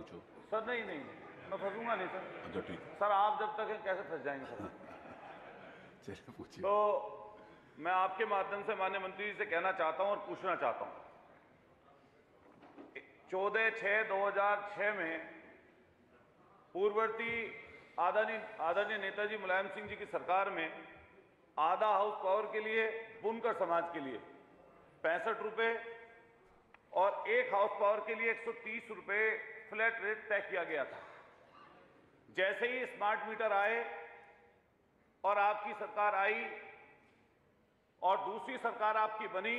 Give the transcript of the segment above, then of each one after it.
पूछो। सर नहीं नहीं, मैं फंसूंगा नहीं सर। अच्छा ठीक। सर आप जब तक हैं कैसे फंस जाएंगे सर? चलिए पूछिए। तो मैं आपके माध्यम से माननीय मंत्री जी से कहना चाहता हूं और पूछना चाहता हूं, 14/6/2006 में पूर्ववर्ती आदरणीय नेताजी मुलायम सिंह जी की सरकार में आधा हाउस पावर के लिए बुनकर समाज के लिए 65 रुपये और एक हाउस पावर के लिए 130 रुपये फ्लैट रेट तय किया गया था। जैसे ही स्मार्ट मीटर आए और आपकी सरकार आई और दूसरी सरकार आपकी बनी,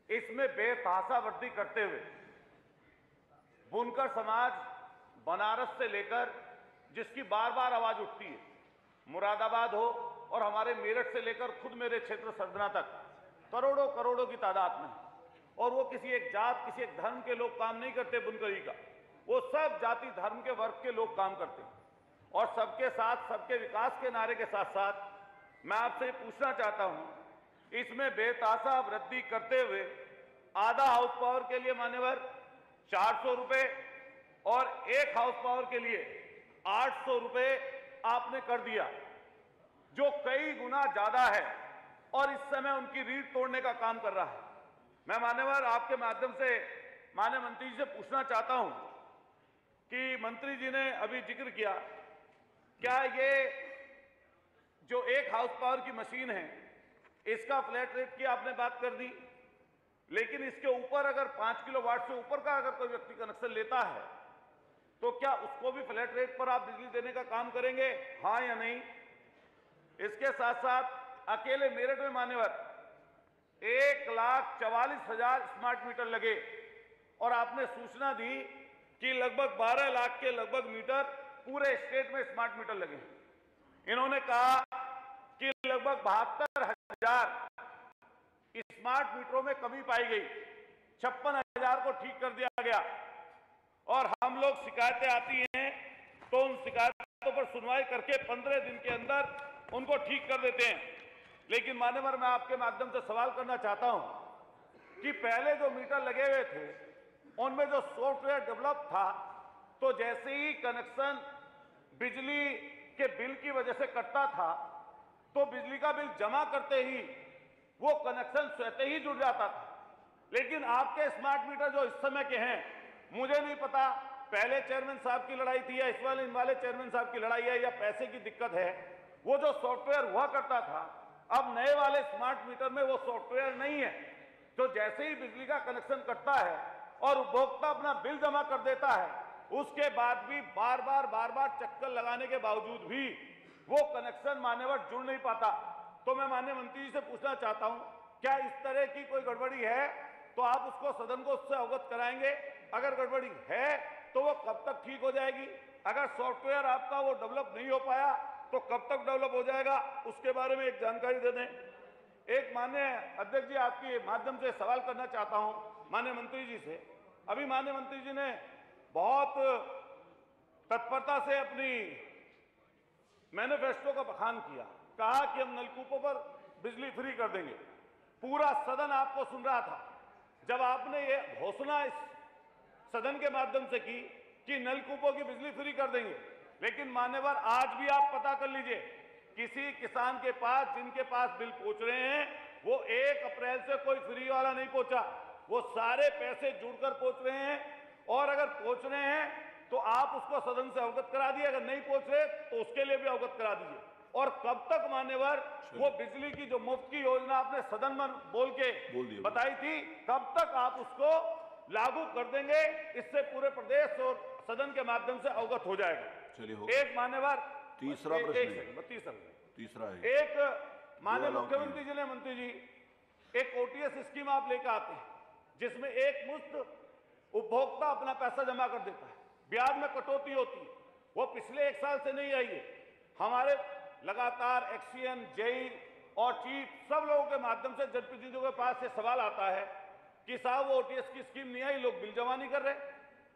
इसमें बेतहाशा वृद्धि करते हुए बुनकर समाज बनारस से लेकर, जिसकी बार बार आवाज उठती है, मुरादाबाद हो और हमारे मेरठ से लेकर खुद मेरे क्षेत्र सरदना तक करोड़ों करोड़ों की तादाद में, और वो किसी एक जात किसी एक धर्म के लोग काम नहीं करते बुनकरी का, वो सब जाति धर्म के वर्ग के लोग काम करते हैं। और सबके साथ सबके विकास के नारे के साथ साथ मैं आपसे पूछना चाहता हूं, इसमें बेतहाशा वृद्धि करते हुए आधा हाउस पावर के लिए मान्यवर 400 रुपए और एक हाउस पावर के लिए 800 रुपए आपने कर दिया, जो कई गुना ज्यादा है और इस समय उनकी रीढ़ तोड़ने का काम कर रहा है। मैं मान्यवर आपके माध्यम से माननीय मंत्री जी से पूछना चाहता हूं कि मंत्री जी ने अभी जिक्र किया, क्या ये जो एक हाउस पावर की मशीन है इसका फ्लैट रेट की आपने बात कर दी, लेकिन इसके ऊपर अगर 5 किलोवाट से ऊपर का अगर कोई व्यक्ति कनेक्शन लेता है तो क्या उसको भी फ्लैट रेट पर आप बिजली देने का काम करेंगे, हां या नहीं? इसके साथ साथ अकेले मेरठ में मान्यवर 1,44,000 स्मार्ट मीटर लगे और आपने सूचना दी कि लगभग 12 लाख के लगभग मीटर पूरे स्टेट में स्मार्ट मीटर लगे। इन्होंने कहा कि लगभग 72,000 स्मार्ट मीटरों में कमी पाई गई, 56,000 को ठीक कर दिया गया, और हम लोग शिकायतें आती हैं तो उन शिकायतों पर सुनवाई करके 15 दिन के अंदर उनको ठीक कर देते हैं। लेकिन मान्यवर मैं आपके माध्यम से सवाल करना चाहता हूं कि पहले जो मीटर लगे हुए थे उनमें जो सॉफ्टवेयर डेवलप था, तो जैसे ही कनेक्शन बिजली के बिल की वजह से कटता था तो बिजली का बिल जमा करते ही वो कनेक्शन स्वतः ही जुड़ जाता था। लेकिन आपके स्मार्ट मीटर जो इस समय के हैं, मुझे नहीं पता पहले चेयरमैन साहब की लड़ाई थी या इस वाले इन वाले चेयरमैन साहब की लड़ाई है या पैसे की दिक्कत है, वो जो सॉफ्टवेयर हुआ करता था अब नए वाले स्मार्ट मीटर में वो सॉफ्टवेयर नहीं है। तो जैसे ही बिजली का कनेक्शन कटता है और उपभोक्ता अपना बिल जमा कर देता है, उसके बाद भी बार बार चक्कर लगाने के बावजूद भी वो कनेक्शन मान्यवर जुड़ नहीं पाता। तो मैं माननीय मंत्री जी से पूछना चाहता हूं, क्या इस तरह की कोई गड़बड़ी है तो आप उसको सदन को उससे अवगत कराएंगे? अगर गड़बड़ी है तो वो कब तक ठीक हो जाएगी? अगर सॉफ्टवेयर आपका वो डेवलप नहीं हो पाया तो कब तक डेवलप हो जाएगा, उसके बारे में एक जानकारी दे दें। एक माननीय अध्यक्ष जी आपके माध्यम से सवाल करना चाहता हूं माननीय मंत्री जी से। अभी माननीय मंत्री जी ने बहुत तत्परता से अपनी मैनिफेस्टो का बखान किया, कहा कि हम नलकूपों पर बिजली फ्री कर देंगे। पूरा सदन आपको सुन रहा था जब आपने ये घोषणा इस सदन के माध्यम से की कि नलकूपों की बिजली फ्री कर देंगे। लेकिन मान्यवर आज भी आप पता कर लीजिए, किसी किसान के पास जिनके पास बिल पहुंच रहे हैं वो 1 अप्रैल से कोई फ्री वाला नहीं पहुंचा, वो सारे पैसे जुड़कर पहुंच रहे हैं। और अगर पहुंच रहे हैं तो आप उसको सदन से अवगत करा दिए, अगर नहीं पहुंच रहे तो उसके लिए भी अवगत करा दीजिए। और कब तक मान्यवर वो बिजली की जो मुफ्त की योजना आपने सदन में बोल के बताई थी, कब तक आप उसको लागू कर देंगे? इससे पूरे प्रदेश और सदन के माध्यम से अवगत हो जाएगा। चलिए एक मान्यवर तीसरा तीसरा है, एक माननीय मुख्यमंत्री जी ने मंत्री जी एक ओटीएस स्कीम आप लेकर आते हैं जिसमें एक मुश्त उपभोक्ता अपना पैसा जमा कर देता है, ब्याज में कटौती होती है। वो पिछले 1 साल से नहीं आई है। हमारे लगातार एक्सीएन, जेई और चीफ सब लोगों के माध्यम से जनप्रतिनिधियों के पास से सवाल आता है कि साहब वो ओटीएस की स्कीम नहीं आई, लोग बिल जमा नहीं कर रहे।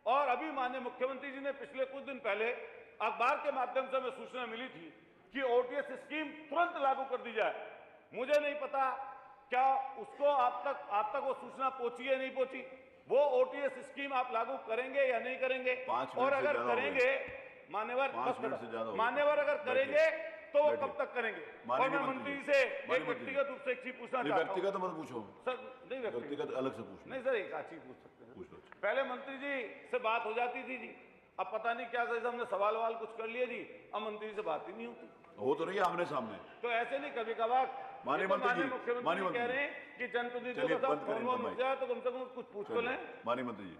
और अभी माननीय मुख्यमंत्री जी ने पिछले कुछ दिन पहले अखबार के माध्यम से हमें सूचना मिली थी कि ओटीएस स्कीम तुरंत लागू कर दी जाए। मुझे नहीं पता क्या उसको आप तक वो सूचना पहुंची है नहीं पहुंची। वो ओटीएस स्कीम आप लागू करेंगे या नहीं करेंगे? 5 मिनट और से अगर ज्यादा हो गए। करेंगे मान्यवर, 5 मिनट से ज्यादा हो गए। मान्यवर अगर बैठिए। करेंगे तो वो बैठिए। कब तक करेंगे? माननीय और मैं मंत्री मंत्री जी, से माननीय एक मंत्री व्यक्तिगत रूप से एक चीज पूछना नहीं, चाहता हूं। व्यक्तिगत मत पूछो, सर नहीं व्यक्तिगत अलग से पूछो। नहीं सर, एक आध चीज पूछ सकते हैं। पूछ लो। पहले मंत्री जी से बात हो जाती थी जी, अब पता नहीं क्या जैसे हमने सवाल वाल कुछ कर लिए जी, अब मंत्री से बात ही नहीं होती। हो तो रही है आमने सामने। तो ऐसे नहीं, कभी कभार माननीय मंत्री जी, मुख्यमंत्री माननीय जी कह मंत्री रहे हैं कि जनप्रतिनिधियों चलिए, का बंद करें फोन इनका हो जाए तो कम से कम कुछ पूछ तो लें। माननीय मंत्री जी।